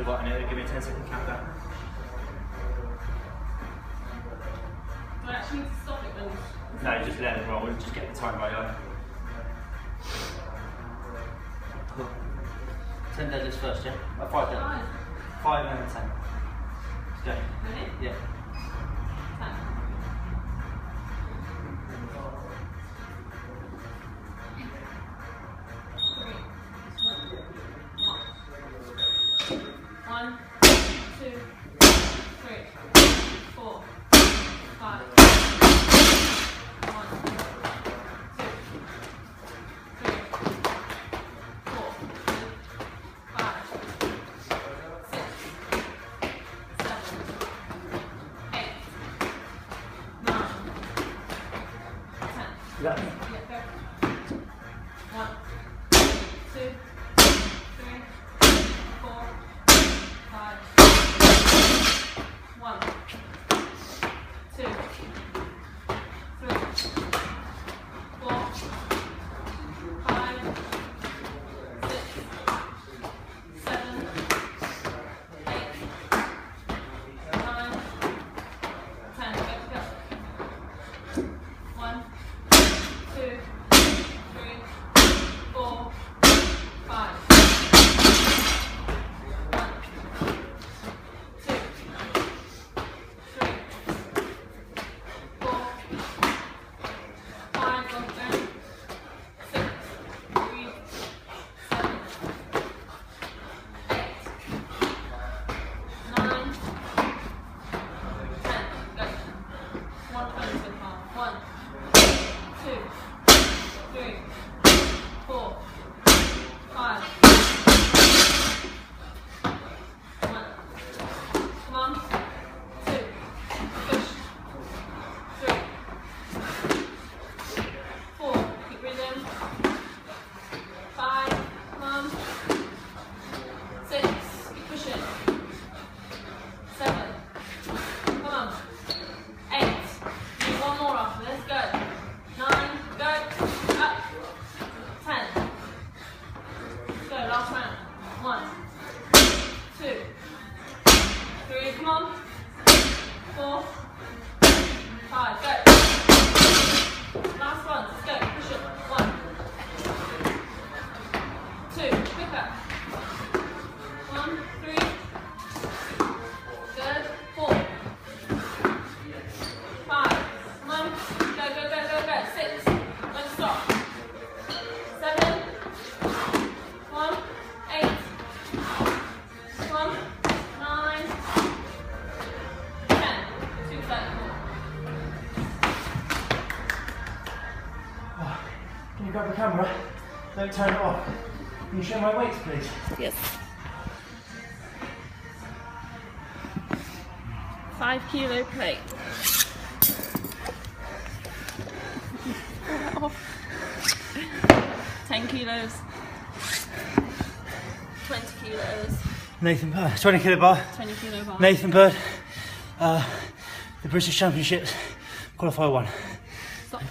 button here, give me a 10-second countdown. Do I actually need to stop it then? No, just let it roll, we'll just get the time right on. Cool. 10 deadlifts first, yeah? 5 deadlifts. 5 and then 10. Let's go. Ready? Yeah. 10. One, two, three, 4, 5. 1, 2, 3, 4, 5, 6, 7, 8, 9, 10. Yeah. Yeah, go. 1, 2, 3, 4, 5. 1, 2, 3, 4, 5, 6, 7, 8, 9, 10. Go. 1, 2, 3, 4, 5. 1, 2, 3, 4, 5. Go down. 6, 3, 7, 8, 9, 10. Go. 120 so far. 1, 2, 3, 4, 5. 1. Come on. 2. Push. 3. 4. Keep breathing. 5. Come on. 6. Keep pushing. 7. Come on. 8. Do one more after this. Go. 9. Go. Up. 10. Go. Last round. 1, 2, 3. Come on. 4, 5. Go. Last one. Let's go. Push it. 1, 2. Quicker. 1, 3. Good. 4, 5. Come on. Go, go, go, go, go. 6. Don't stop. 7. 1, 8. 1, 9, 10. 2, 34. Can you grab the camera? Don't turn it off. Can you show my weights, please? Yes. 5 kilo plate. 10 kilos. 20 kilos. Nathan Bird, 20 kilo bar. 20 kilo bar. Nathan Bird, the British Championships, qualifier 1. Stop.